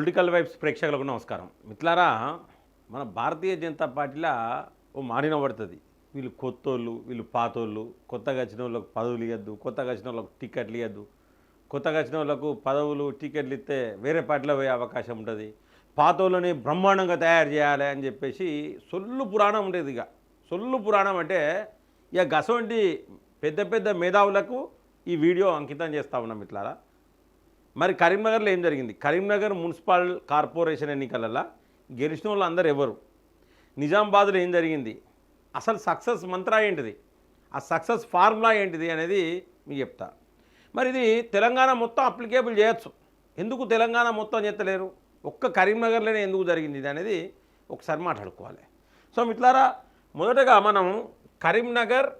Political vibes ప్రేక్షకులకు నమస్కారం. మిత్రులారా, మన భారతీయ జనతా పార్టీలో ఓ మాడిన పడుతుంది. వీళ్ళు కొత్తోళ్ళు, వీళ్ళు పాతోళ్ళు, కొత్తగా వచ్చిన వాళ్ళకు పదవులు ఇవ్వద్దు, కొత్తగా వచ్చిన వాళ్ళకు టికెట్లు ఇవ్వద్దు, కొత్తగా వచ్చిన వాళ్ళకు పదవులు టికెట్లు ఇస్తే వేరే పార్టీలో పోయే అవకాశం ఉంటుంది, పాతోళ్ళని బ్రహ్మాండంగా తయారు చేయాలి అని చెప్పేసి సొల్లు పురాణం ఉండేది. ఇక సొల్లు పురాణం అంటే ఇక గసవంటి పెద్ద పెద్ద మేధావులకు ఈ వీడియో అంకితం చేస్తూ ఉన్నాం మిత్రులారా. మరి కరీంనగర్లో ఏం జరిగింది? కరీంనగర్ మున్సిపల్ కార్పొరేషన్ ఎన్నికలలో గెలిచిన వాళ్ళు అందరు ఎవరు? నిజామాబాద్లో ఏం జరిగింది? అసలు సక్సెస్ మంత్రా ఏంటిది, ఆ సక్సెస్ ఫార్ములా ఏంటిది అనేది మీకు చెప్తా. మరి ఇది తెలంగాణ మొత్తం అప్లికేబుల్ చేయొచ్చు. ఎందుకు తెలంగాణ మొత్తం చేస్తలేరు? ఒక్క కరీంనగర్లోనే ఎందుకు జరిగింది ఇది అనేది ఒకసారి మాట్లాడుకోవాలి. సో మిత్రులారా, మొదటగా మనం కరీంనగర్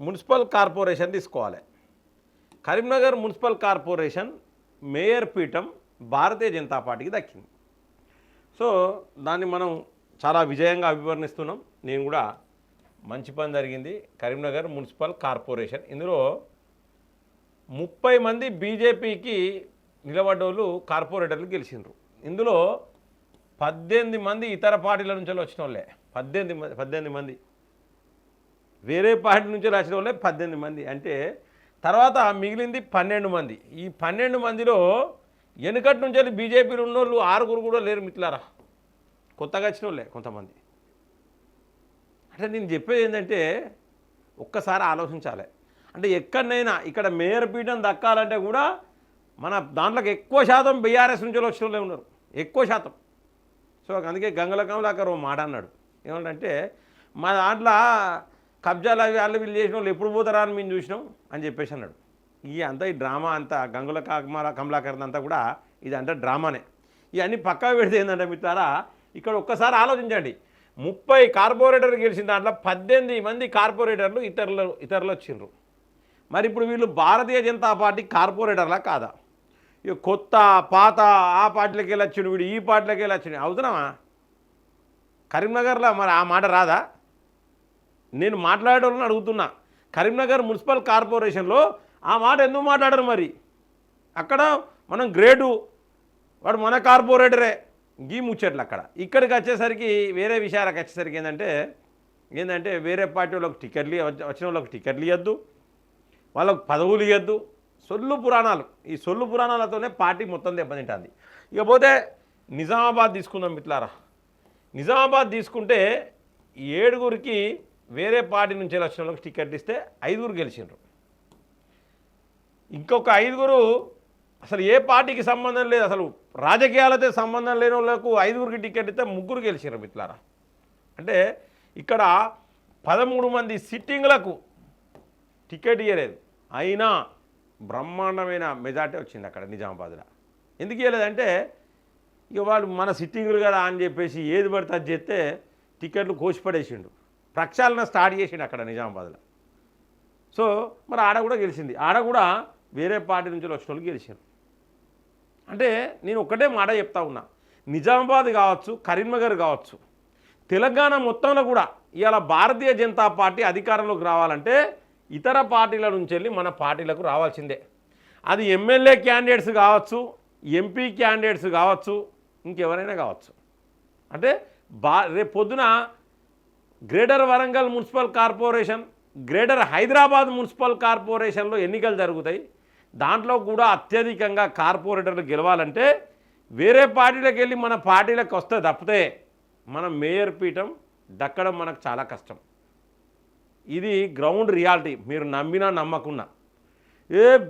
మున్సిపల్ కార్పొరేషన్ తీసుకోవాలి. కరీంనగర్ మున్సిపల్ కార్పొరేషన్ మేయర్ పీఠం భారతీయ జనతా పార్టీకి దక్కింది. సో దాన్ని మనం చాలా విజయంగా అభివర్ణిస్తున్నాం. నేను కూడా మంచి పని జరిగింది. కరీంనగర్ మున్సిపల్ కార్పొరేషన్, ఇందులో 30 మంది బీజేపీకి నిలబడ్డోళ్ళు కార్పొరేటర్లు గెలిచిండ్రు. ఇందులో 18 మంది ఇతర పార్టీల నుంచి వచ్చిన వాళ్ళే. 18 మంది వేరే పార్టీ నుంచి వచ్చిన వాళ్ళే 18 మంది. అంటే తర్వాత మిగిలింది 12 మంది. ఈ 12 మందిలో వెనుకటి నుంచి వెళ్ళి బీజేపీలో ఉన్నోళ్ళు 6 కూడా లేరు మిత్రులారా, కొత్తగా వచ్చిన వాళ్ళే కొంతమంది. అంటే నేను చెప్పేది ఏంటంటే ఒక్కసారి ఆలోచించాలి. అంటే ఎక్కడనైనా ఇక్కడ మేయర్ పీఠం దక్కాలంటే కూడా మన దాంట్లోకి ఎక్కువ శాతం బీఆర్ఎస్ నుంచి వచ్చిన వాళ్ళే ఉన్నారు, ఎక్కువ శాతం. సో అందుకే గంగల కమలాకర్ ఓ మాట అన్నాడు, ఏమంటే మా దాంట్లో కబ్జాలు అవి వాళ్ళు వీళ్ళు చేసిన వాళ్ళు ఎప్పుడు పోతారా అని మేము చూసినాం అని చెప్పేసి అన్నాడు. అంతా ఈ డ్రామా అంతా గంగుల కమలాకర్ అంతా కూడా ఇదంతా డ్రామానే. ఇవన్నీ పక్కా పెడితే ఏంటంటే మిత్రులారా, ఇక్కడ ఒక్కసారి ఆలోచించండి. 30 కార్పొరేటర్లు గెలిచిన దాంట్లో 18 మంది కార్పొరేటర్లు ఇతరులు వచ్చిండ్రు. మరి ఇప్పుడు వీళ్ళు భారతీయ జనతా పార్టీ కార్పొరేటర్లా కాదా? ఇక కొత్త పాత ఆ పార్టీలకి వెళ్ళి వచ్చిండు, వీడు ఈ పార్టీలకి వెళ్ళి వచ్చిండు. అవుతున్నామా? కరీంనగర్లో మరి ఆ మాట రాదా? నేను మాట్లాడేటోళ్ళని అడుగుతున్నా. కరీంనగర్ మున్సిపల్ కార్పొరేషన్లో ఆ మాట ఎందుకు మాట్లాడరు? మరి అక్కడ మనం గ్రేడు, వాడు మన కార్పొరేటరే, గీ ముచ్చట్లు. ఇక్కడికి వచ్చేసరికి వేరే విషయాలకు వచ్చేసరికి ఏంటంటే వేరే పార్టీ వాళ్ళకి టికెట్లు వచ్చిన వాళ్ళకి టికెట్లు ఇవ్వద్దు, వాళ్ళకు పదవులు ఇవ్వద్దు. సొల్లు పురాణాలు. ఈ సొల్లు పురాణాలతోనే పార్టీ మొత్తం దెబ్బతింటుంది. ఇకపోతే నిజామాబాద్ తీసుకుందాం మిత్రులారా. నిజామాబాద్ తీసుకుంటే 7 వేరే పార్టీ నుంచి వచ్చిన వాళ్ళకి టికెట్ ఇస్తే 5 గెలిచిండ్రు. ఇంకొక 5 అసలు ఏ పార్టీకి సంబంధం లేదు, అసలు రాజకీయాలతో సంబంధం లేని వాళ్ళకు 5 టికెట్ ఇస్తే 3 గెలిచిండ్రు మిత్రులారా. అంటే ఇక్కడ 13 మంది సిట్టింగ్లకు టికెట్ ఇవ్వలేదు, అయినా బ్రహ్మాండమైన మెజార్టీ వచ్చింది అక్కడ నిజామాబాద్లో. ఎందుకు ఇవ్వలేదంటే ఇక వాళ్ళు మన సిట్టింగులు కదా అని చెప్పేసి ఏది పడితే అది చేస్తే టికెట్లు కోసిపడేసిండు, ప్రక్షాళన స్టార్ట్ చేసిండు అక్కడ నిజామాబాద్లో. సో మరి ఆడ కూడా గెలిచింది, ఆడ కూడా వేరే పార్టీ నుంచి వచ్చిన వాళ్ళు గెలిచారు. అంటే నేను ఒక్కటే మాట చెప్తా ఉన్నా, నిజామాబాద్ కావచ్చు, కరీంనగర్ కావచ్చు, తెలంగాణ మొత్తంలో కూడా ఇవాళ భారతీయ జనతా పార్టీ అధికారంలోకి రావాలంటే ఇతర పార్టీల నుంచి వెళ్ళి మన పార్టీలకు రావాల్సిందే. అది ఎమ్మెల్యే క్యాండిడేట్స్ కావచ్చు, ఎంపీ క్యాండిడేట్స్ కావచ్చు, ఇంకెవరైనా కావచ్చు. అంటే రేపు పొద్దున greater Warangal municipal corporation, greater Hyderabad municipal కార్పొరేషన్లో ఎన్నికలు జరుగుతాయి. దాంట్లో కూడా అత్యధికంగా కార్పొరేటర్లు గెలవాలంటే వేరే పార్టీలకు వెళ్ళి మన పార్టీలకు వస్తే తప్పితే మన మేయర్ పీఠం దక్కడం మనకు చాలా కష్టం. ఇది గ్రౌండ్ రియాలిటీ. మీరు నమ్మినా నమ్మకున్నా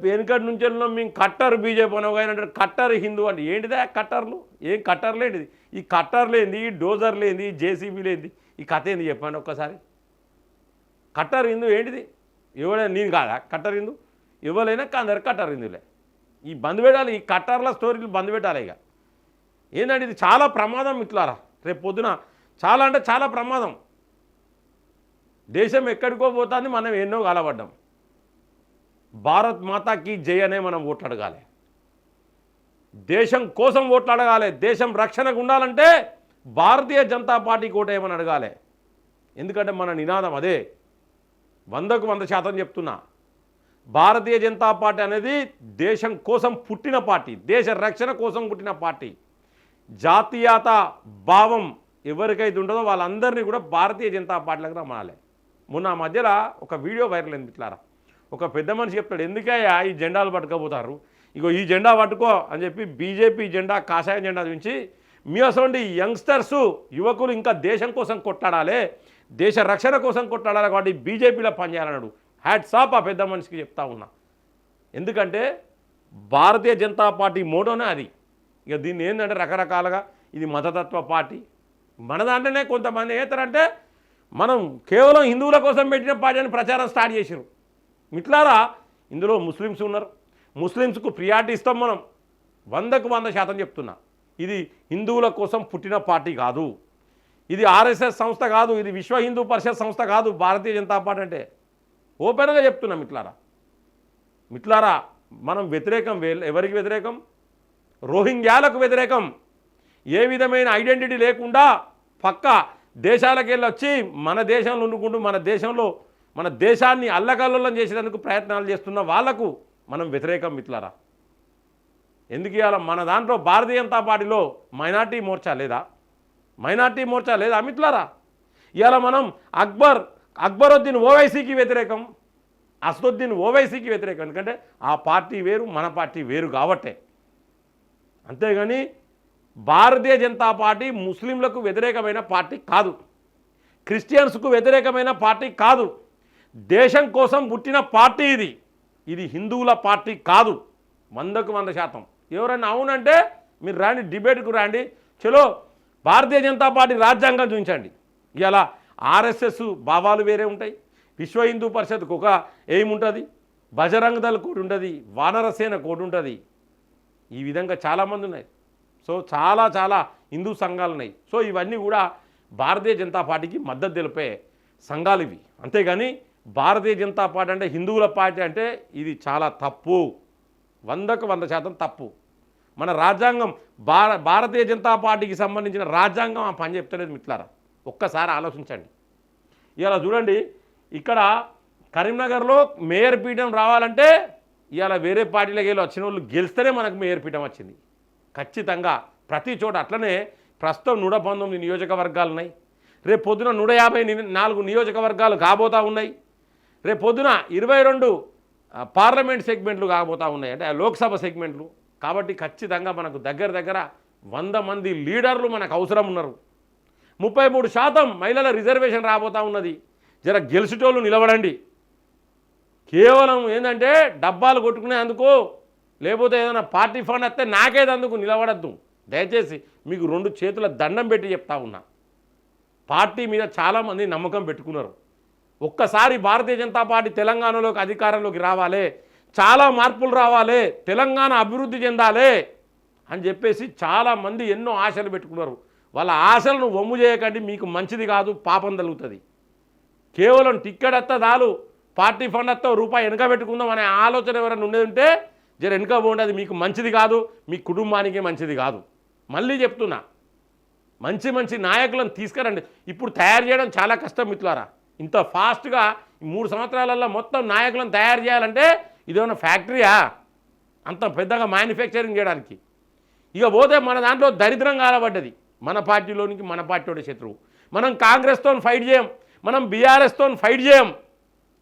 వెనుకటి నుంచి వెళ్ళినాం మేము కట్టర్ బీజేపీ అనగానే కట్టర్ హిందూ అంటే ఏంటిదా కట్టర్లు? ఏం కట్టర్లు ఏంటిది? ఈ కట్టర్లు ఏంది, ఈ డోజర్లు ఏంది, జేసీబీలు ఏంది, ఈ కథ ఏంది చెప్పండి ఒక్కసారి. కట్టర్ హిందూ ఏంటిది? ఎవడైనా నేను కాదా కట్టర్ హిందూ? ఎవరైనా అందరు కట్టర్ హిందువులే. ఈ బంద్ పెట్టాలి, ఈ కట్టర్ల స్టోరీలు బంద్ పెట్టాలి. ఇక ఏంటంటే ఇది చాలా ప్రమాదం మిత్రులారా. రేపు పొద్దున చాలా అంటే చాలా ప్రమాదం. దేశం ఎక్కడికో పోతుంది, మనం ఎన్నో కలబడ్డాం. భారత్ మాతాకి జై అనే మనం ఓట్లు అడగాలి, దేశం కోసం ఓట్లు అడగాలి. దేశం రక్షణకు ఉండాలంటే భారతీయ జనతా పార్టీకి ఓటేయమని అడగాలి. ఎందుకంటే మన నినాదం అదే. 100కు 100% చెప్తున్నా, భారతీయ జనతా పార్టీ అనేది దేశం కోసం పుట్టిన పార్టీ, దేశ రక్షణ కోసం పుట్టిన పార్టీ. జాతీయత భావం ఎవరికైతే ఉంటుందో వాళ్ళందరినీ కూడా భారతీయ జనతా పార్టీలకు రమ్మాలి. మొన్న మధ్యలో ఒక వీడియో వైరల్ అయింది ఇట్లా. ఒక పెద్ద మనిషి చెప్తాడు, ఎందుకయ్యా ఈ జెండాలు పట్టుకపోతారు, ఇగో ఈ జెండా పట్టుకో అని చెప్పి బీజేపీ జెండా కాషాయ జెండా నుంచి మీ అసలు యంగ్స్టర్స్ యువకులు ఇంకా దేశం కోసం కొట్లాడాలి, దేశ రక్షణ కోసం కొట్లాడాలి కాబట్టి బీజేపీలో పనిచేయాలన్నాడు. హ్యాట్స్ ఆఫ్ ఆ పెద్ద మనిషికి చెప్తా ఉన్నా. ఎందుకంటే భారతీయ జనతా పార్టీ మోటోనే అది. ఇక దీన్ని ఏంటంటే రకరకాలుగా ఇది మతతత్వ పార్టీ, మన దాంట్లోనే కొంతమంది ఏతారంటే మనం కేవలం హిందువుల కోసం పెట్టిన పార్టీ అని ప్రచారం స్టార్ట్ చేసారు. మిట్లారా ఇందులో ముస్లిమ్స్ ఉన్నారు, ముస్లిమ్స్కు ప్రియారిటీ ఇస్తాం మనం 100కు 100% చెప్తున్నా. ఇది హిందువుల కోసం పుట్టిన పార్టీ కాదు, ఇది ఆర్ఎస్ఎస్ సంస్థ కాదు, ఇది విశ్వ హిందూ పరిషత్ సంస్థ కాదు. భారతీయ జనతా పార్టీ అంటే ఓపెన్గా చెప్తున్నాం. మిట్లారా మనం వ్యతిరేకం. ఎవరికి వ్యతిరేకం? రోహింగ్యాలకు వ్యతిరేకం. ఏ విధమైన ఐడెంటిటీ లేకుండా పక్క దేశాలకు వెళ్ళి వచ్చి మన దేశంలో ఉండుకుంటూ మన దేశాన్ని అల్లకల్లోలం చేసేందుకు ప్రయత్నాలు చేస్తున్న వాళ్లకు మనం వ్యతిరేకం. మిట్లారా ఎందుకు ఇవాళ మన దాంట్లో భారతీయ జనతా పార్టీలో మైనార్టీ మోర్చా లేదా మిట్లారా? ఇవాళ మనం అక్బరుద్దీన్ ఓవైసీకి వ్యతిరేకం, అసదుద్దీన్ ఓవైసీకి వ్యతిరేకం. ఎందుకంటే ఆ పార్టీ వేరు, మన పార్టీ వేరు కాబట్టే. అంతేగాని భారతీయ జనతా పార్టీ ముస్లింలకు వ్యతిరేకమైన పార్టీ కాదు, క్రిస్టియన్స్కు వ్యతిరేకమైన పార్టీ కాదు. దేశం కోసం పుట్టిన పార్టీ ఇది హిందువుల పార్టీ కాదు. 100కు 100%. ఎవరైనా అవునంటే మీరు రాండి, డిబేట్కు రాండి. చలో భారతీయ జనతా పార్టీ రాజ్యాంగం చూపించండి. ఇలా ఆర్ఎస్ఎస్ భావాలు వేరే ఉంటాయి, విశ్వ హిందూ పరిషత్కు ఒక ఎయిమ్ ఉంటుంది, బజరంగ్ దళ్ కోటి ఉంటుంది, వానరసేన కోటి ఉంటుంది. ఈ విధంగా చాలామంది ఉన్నాయి. సో చాలా హిందూ సంఘాలు ఉన్నాయి. సో ఇవన్నీ కూడా భారతీయ జనతా పార్టీకి మద్దతు తెలిపే సంఘాలు ఇవి. అంతేగాని భారతీయ జనతా పార్టీ అంటే హిందువుల పార్టీ అంటే ఇది చాలా తప్పు, 100కు 100% తప్పు. మన రాజ్యాంగం భారతీయ జనతా పార్టీకి సంబంధించిన రాజ్యాంగం ఆ పని చెప్తలేదు. మిట్లారా ఒక్కసారి ఆలోచించండి. ఇలా చూడండి, ఇక్కడ కరీంనగర్లో మేయర్ పీఠం రావాలంటే ఇవాళ వేరే పార్టీలకు వెళ్ళి వచ్చిన వాళ్ళు గెలిస్తేనే మనకు మేయర్ పీఠం వచ్చింది. ఖచ్చితంగా ప్రతి చోట అట్లనే. ప్రస్తుతం 119 నియోజకవర్గాలు ఉన్నాయి. రేపు పొద్దున 154 నియోజకవర్గాలు కాబోతూ ఉన్నాయి. రేపు పొద్దున 22 పార్లమెంట్ సెగ్మెంట్లు కాబోతూ ఉన్నాయి, అంటే లోక్సభ సెగ్మెంట్లు. కాబట్టి ఖచ్చితంగా మనకు దగ్గర 100 మంది లీడర్లు మనకు అవసరం ఉన్నారు. 33% మహిళల రిజర్వేషన్ రాబోతూ ఉన్నది. జర గెలిచేటోళ్ళు నిలబడండి. కేవలం ఏంటంటే డబ్బాలు కొట్టుకునేందుకు, లేకపోతే ఏదైనా పార్టీ ఫండ్ వస్తే నాకేదందుకు నిలబడద్దు. దయచేసి మీకు 2 చేతుల దండం పెట్టి చెప్తా ఉన్నా. పార్టీ మీద చాలామంది నమ్మకం పెట్టుకున్నారు. ఒక్కసారి భారతీయ జనతా పార్టీ తెలంగాణలోకి అధికారంలోకి రావాలి, చాలా మార్పులు రావాలి, తెలంగాణ అభివృద్ధి చెందాలి అని చెప్పేసి చాలామంది ఎన్నో ఆశలు పెట్టుకున్నారు. వాళ్ళ ఆశలను వమ్ము చేయకండి, మీకు మంచిది కాదు, పాపం తగులుతుంది. కేవలం టిక్కెట్ వస్తే చాలు, పార్టీ ఫండ్ వస్తే రూపాయి వెనక పెట్టుకుందాం అనే ఆలోచన ఎవరైనా ఉండేది ఉంటే జర వెనక పోండి. అది మీకు మంచిది కాదు, మీ కుటుంబానికి మంచిది కాదు. మళ్ళీ చెప్తున్నా, మంచి నాయకులను తీసుకురండి. ఇప్పుడు తయారు చేయడం చాలా కష్టం మిత్రులారా. ఇంత ఫాస్ట్గా 3 సంవత్సరాలలో మొత్తం నాయకులను తయారు చేయాలంటే ఇదేమన్నా ఫ్యాక్టరీయా అంత పెద్దగా మ్యానుఫ్యాక్చరింగ్ చేయడానికి? ఇక పోతే మన దాంట్లో దరిద్రం కాలబడ్డది. మన పార్టీలోనికి మన పార్టీలోని శత్రువు. మనం కాంగ్రెస్తో ఫైట్ చేయం, మనం బీఆర్ఎస్తో ఫైట్ చేయం.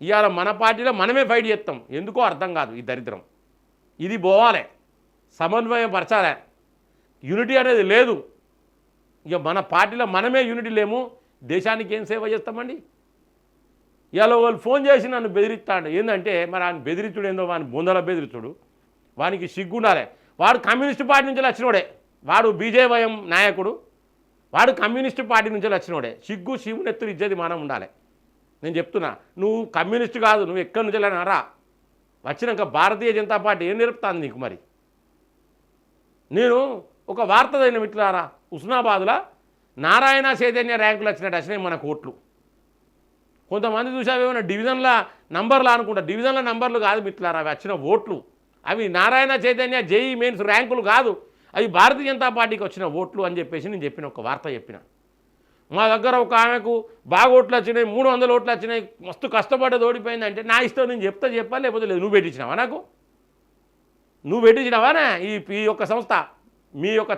ఇవాళ మన పార్టీలో మనమే ఫైట్ చేస్తాం. ఎందుకో అర్థం కాదు ఈ దరిద్రం. ఇది పోవాలి, సమన్వయం పరచాలి. యూనిటీ అనేది లేదు. ఇక మన పార్టీలో మనమే యూనిటీ లేము, దేశానికి ఏం సేవ చేస్తామండి? ఇవాళ వాళ్ళు ఫోన్ చేసి నన్ను బెదిరిస్తాడు. ఏంటంటే మరి ఆయన బెదిరించుడు ఏందో, వాని బొందల బెదిరించుడు, వానికి సిగ్గుండాలి. వాడు కమ్యూనిస్ట్ పార్టీ నుంచి వచ్చినోడే, వాడు బీజేవైఎం నాయకుడు, వాడు కమ్యూనిస్ట్ పార్టీ నుంచి వచ్చినోడే. సిగ్గు శివునెత్తులు ఇచ్చేది మనం ఉండాలి. నేను చెప్తున్నా, నువ్వు కమ్యూనిస్ట్ కాదు, నువ్వు ఎక్కడి నుంచి రా వచ్చినాక భారతీయ జనతా పార్టీ ఏం నేర్పుతాను నీకు? మరి నేను ఒక వార్త అయిన మిత్రులారా, హుస్నాబాద్లో నారాయణ చైతన్య ర్యాంకులు వచ్చినాయి మన కోట్లు. కొంతమంది చూసావేమైనా డివిజన్ల నంబర్లు అనుకుంటా, డివిజన్ల నంబర్లు కాదు మిత్రులారా, అవి వచ్చిన ఓట్లు. అవి నారాయణ చైతన్య జేఈ మెయిన్స్ ర్యాంకులు కాదు, అవి భారతీయ జనతా పార్టీకి వచ్చిన ఓట్లు అని చెప్పేసి నేను చెప్పిన ఒక వార్త చెప్పిన. మా దగ్గర ఒక ఆమెకు బాగా ఓట్లు వచ్చినాయి, 300 ఓట్లు వచ్చినాయి, మస్తు కష్టపడ్డది, ఓడిపోయింది అంటే నా ఇష్టం, నేను చెప్పాలి, లేకపోతే లేదు. నువ్వు పెట్టించినావా? నువ్వు పెట్టించినావానా? ఈ యొక్క సంస్థ మీ యొక్క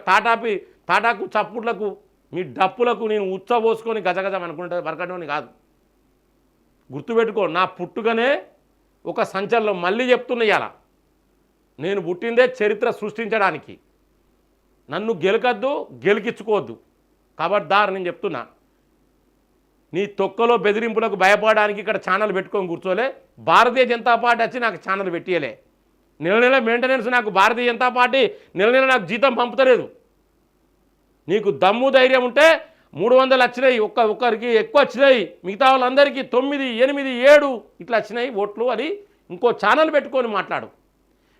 తాటాకు చప్పుట్లకు మీ డప్పులకు నేను ఉచ్చబోసుకొని గజగజం అనుకుంటే బరకటోని కాదు. గుర్తుపెట్టుకో, నా పుట్టుకనే ఒక సంచలనం. మళ్ళీ చెప్తున్నా ఇవాళ, నేను పుట్టిందే చరిత్ర సృష్టించడానికి. నన్ను గెలకద్దు, గెలికించుకోవద్దు. ఖబర్దార్ నేను చెప్తున్నా. నీ తొక్కలో బెదిరింపులకు భయపడడానికి ఇక్కడ ఛానల్ పెట్టుకొని కూర్చోలే. భారతీయ జనతా పార్టీ వచ్చి నాకు ఛానల్ పెట్టియలే. నెల నెల మెయింటెనెన్స్ నాకు భారతీయ జనతా పార్టీ నెల నెల నాకు జీతం పంపుతలేదు. నీకు దమ్ము ధైర్యం ఉంటే 300 వచ్చినాయి, ఒక్కరికి ఎక్కువ వచ్చినాయి, మిగతా వాళ్ళందరికీ 9, 8, 7 ఇట్లా వచ్చినాయి ఓట్లు అని ఇంకో ఛానల్ పెట్టుకొని మాట్లాడు.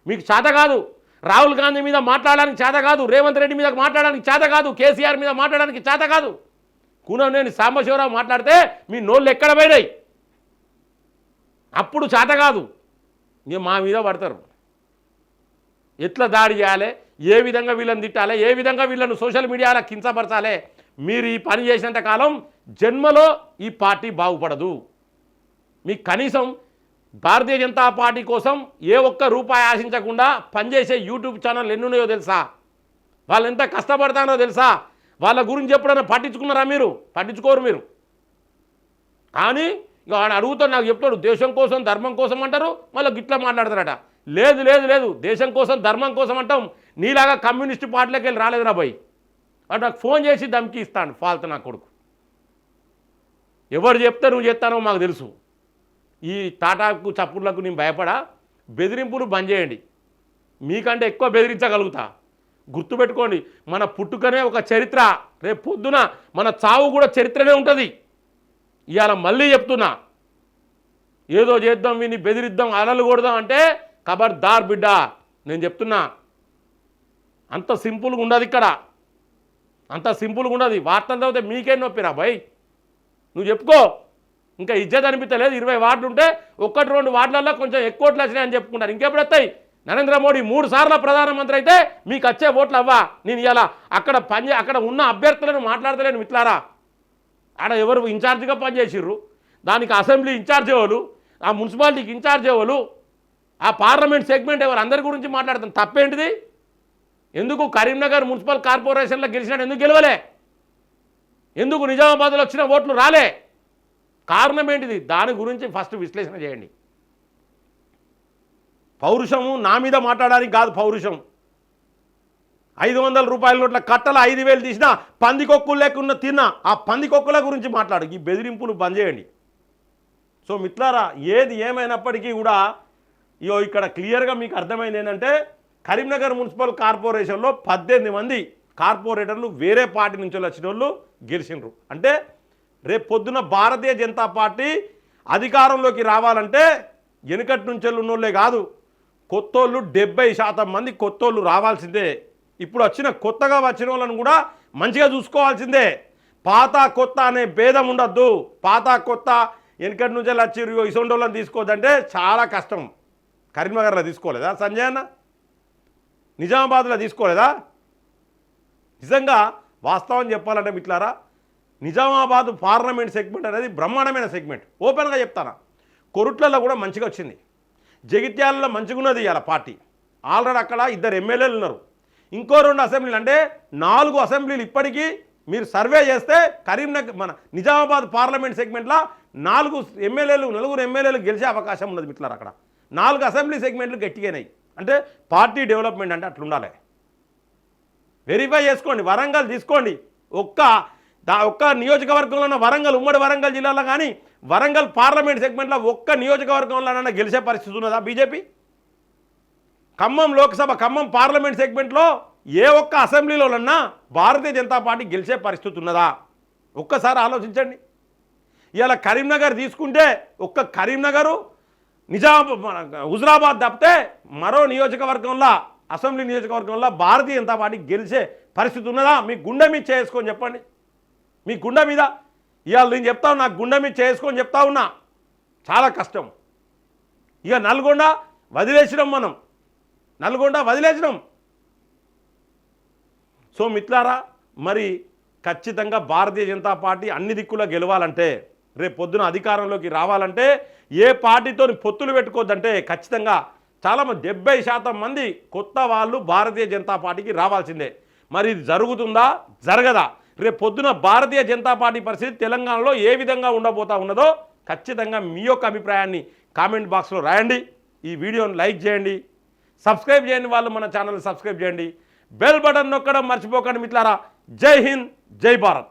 మీకు చేత కాదు, రాహుల్ గాంధీ మీద మాట్లాడడానికి చేత కాదు, రేవంత్ రెడ్డి మీద మాట్లాడడానికి చేత కాదు, కేసీఆర్ మీద మాట్లాడడానికి చేత కాదు. కూననేని సాంబశివరావు మాట్లాడితే మీ నోళ్ళు ఎక్కడ పోయినాయి? అప్పుడు చేత కాదు, ఇక మా మీద పడతారు. ఎట్లా దాడి చేయాలి, ఏ విధంగా వీళ్ళని తిట్టాలి, ఏ విధంగా వీళ్ళను సోషల్ మీడియాలో కించపరచాలి, మీరు ఈ పని చేసినంత కాలం జన్మలో ఈ పార్టీ బాగుపడదు. మీకు కనీసం భారతీయ జనతా పార్టీ కోసం ఏ ఒక్క రూపాయి ఆశించకుండా పనిచేసే యూట్యూబ్ ఛానల్ ఎన్నున్నాయో తెలుసా? వాళ్ళు ఎంత కష్టపడతానో తెలుసా? వాళ్ళ గురించి ఎప్పుడైనా పట్టించుకున్నారా మీరు? పట్టించుకోరు మీరు. కానీ ఇక ఆయన అడుగుతాడు, నాకు చెప్తాడు దేశం కోసం ధర్మం కోసం అంటారు, మళ్ళీ గిట్లా మాట్లాడతారట. లేదు లేదు లేదు, దేశం కోసం ధర్మం కోసం అంటాం. నీలాగా కమ్యూనిస్ట్ పార్టీలోకి వెళ్ళి రాలేదురా భయ్. వాడు నాకు ఫోన్ చేసి ధమ్కి ఇస్తాను, ఫాల్తు నా కొడుకు. ఎవరు చెప్తే నువ్వు చేస్తానో మాకు తెలుసు. ఈ తాటాకు చప్పుర్లకు నేను భయపడా. బెదిరింపులు బంద్ చేయండి, మీకంటే ఎక్కువ బెదిరించగలుగుతా. గుర్తుపెట్టుకోండి, మన పుట్టుకనే ఒక చరిత్ర, రేపు పొద్దున మన చావు కూడా చరిత్రనే ఉంటుంది. ఇవాళ మళ్ళీ చెప్తున్నా, ఏదో చేద్దాం, విని బెదిరిద్దాం, అలలు కొడదాం అంటే ఖబర్దార్ బిడ్డ. నేను చెప్తున్నా, అంత సింపుల్గా ఉండదు ఇక్కడ, అంత సింపుల్గా ఉండదు. వార్తలు చదివితే మీకేం నొప్పిరా భయ్? నువ్వు చెప్పుకో. ఇంకా ఇజ్జత్ అనిపించలేదు. 20 వార్డులు ఉంటే 1-2 వార్డులలో కొంచెం ఎక్కువ ఓట్లు వచ్చినాయని చెప్పుకుంటారు. ఇంకెప్పుడు వస్తాయి? నరేంద్ర మోడీ 3 సార్లు ప్రధానమంత్రి అయితే మీకు వచ్చే ఓట్లు అవ్వా? నేను ఇలా అక్కడ ఉన్న అభ్యర్థులను మాట్లాడతలేను మిత్రులారా. ఆడ ఎవరు ఇన్ఛార్జిగా పనిచేసిర్రు, దానికి అసెంబ్లీ ఇన్ఛార్జ్ ఎవరు, ఆ మున్సిపాలిటీకి ఇన్ఛార్జ్ ఎవరు, ఆ పార్లమెంట్ సెగ్మెంట్ ఎవరు, అందరి గురించి మాట్లాడతాం. తప్పేంటిది? ఎందుకు కరీంనగర్ మున్సిపల్ కార్పొరేషన్లో గెలిచినాడు ఎందుకు గెలవలే? ఎందుకు నిజామాబాద్లో వచ్చిన ఓట్లు రాలే? కారణం ఏంటిది? దాని గురించి ఫస్ట్ విశ్లేషణ చేయండి. పౌరుషము నా మీద మాట్లాడడానికి కాదు. పౌరుషం 500 రూపాయల నోట్ల కట్టల 5,000 తీసినా పందికొక్కులు లేకుండా తిన్నా ఆ పందికొక్కుల గురించి మాట్లాడు. ఈ బెదిరింపులు బంద్ చేయండి. సో మిత్రులారా, ఏది ఏమైనప్పటికీ కూడా ఇక్కడ క్లియర్గా మీకు అర్థమైంది ఏంటంటే, కరీంనగర్ మున్సిపల్ కార్పొరేషన్లో 18 మంది కార్పొరేటర్లు వేరే పార్టీ నుంచి వచ్చిన వాళ్ళు గెలిచినారు. అంటే రేపు పొద్దున భారతీయ జనతా పార్టీ అధికారంలోకి రావాలంటే వెనుకటి నుంచి ఉన్నోళ్ళే కాదు, కొత్తోళ్ళు 70% మంది కొత్తోళ్ళు రావాల్సిందే. ఇప్పుడు కొత్తగా వచ్చిన వాళ్ళని కూడా మంచిగా చూసుకోవాల్సిందే. పాత కొత్త అనే భేదం ఉండద్దు. పాత కొత్త వెనుకటి నుంచి వచ్చిర్రు ఇసొంటి వాళ్ళని తీసుకోవద్దంటే చాలా కష్టం. కరీంనగర్లో తీసుకోలేదా సంజయ్ అన్న? నిజామాబాద్లో తీసుకోలేదా? నిజంగా వాస్తవం చెప్పాలంటే మిట్లారా, నిజామాబాద్ పార్లమెంట్ సెగ్మెంట్ అనేది బ్రహ్మాండమైన సెగ్మెంట్. ఓపెన్గా చెప్తాను, కొరుట్లలో కూడా మంచిగా వచ్చింది, జగిత్యాలలో మంచిగా ఉన్నది. ఇవాళ పార్టీ ఆల్రెడీ అక్కడ 2 ఎమ్మెల్యేలు ఉన్నారు, ఇంకో 2 అసెంబ్లీలు, అంటే 4 అసెంబ్లీలు. ఇప్పటికీ మీరు సర్వే చేస్తే కరీంనగర్ మన నిజామాబాద్ పార్లమెంట్ సెగ్మెంట్లో 4 ఎమ్మెల్యేలు గెలిచే అవకాశం ఉన్నది మిట్లారా. అక్కడ 4 అసెంబ్లీ సెగ్మెంట్లు గట్టిగానాయి. అంటే పార్టీ డెవలప్మెంట్ అంటే అట్లా ఉండాలి. వెరిఫై చేసుకోండి. వరంగల్ తీసుకోండి, ఒక్క నియోజకవర్గంలో ఉన్న వరంగల్, ఉమ్మడి వరంగల్ జిల్లాలో కానీ వరంగల్ పార్లమెంట్ సెగ్మెంట్లో ఒక్క నియోజకవర్గంలోనైనా గెలిచే పరిస్థితి ఉన్నదా బీజేపీ? ఖమ్మం లోక్సభ, ఖమ్మం పార్లమెంట్ సెగ్మెంట్లో ఏ ఒక్క అసెంబ్లీలోనన్నా భారతీయ జనతా పార్టీ గెలిచే పరిస్థితి ఉన్నదా? ఒక్కసారి ఆలోచించండి. ఇవాళ కరీంనగర్ తీసుకుంటే ఒక్క కరీంనగరు, హుజరాబాద్ తప్పితే మరో నియోజకవర్గంలో, అసెంబ్లీ నియోజకవర్గంలో భారతీయ జనతా పార్టీ గెలిచే పరిస్థితి ఉన్నదా? మీ గుండె మీద చేసుకొని చెప్పండి. మీ గుండె మీద ఇవాళ నేను చెప్తా ఉన్నా, గుండె మీద చేసుకొని చెప్తా ఉన్నా, చాలా కష్టం. ఇక నల్గొండ వదిలేసినాం, మనం నల్గొండ వదిలేసినాం. సో మిత్రులారా, మరి ఖచ్చితంగా భారతీయ జనతా పార్టీ అన్ని దిక్కులా గెలవాలంటే, రేపు పొద్దున అధికారంలోకి రావాలంటే, ఏ పార్టీతో పొత్తులు పెట్టుకోవద్దంటే ఖచ్చితంగా చాలామంది 70% మంది కొత్త వాళ్ళు భారతీయ జనతా పార్టీకి రావాల్సిందే. మరి ఇది జరుగుతుందా జరగదా రేపు పొద్దున భారతీయ జనతా పార్టీ పరిస్థితి తెలంగాణలో ఏ విధంగా ఉండబోతా ఉన్నదో ఖచ్చితంగా మీ యొక్క అభిప్రాయాన్ని కామెంట్ బాక్స్లో రాయండి. ఈ వీడియోని లైక్ చేయండి, సబ్స్క్రైబ్ చేయండి, వాళ్ళు మన ఛానల్ సబ్స్క్రైబ్ చేయండి, బెల్ బటన్ నొక్కడం మర్చిపోకండి మిత్రులారా. జై హింద్, జై భారత్.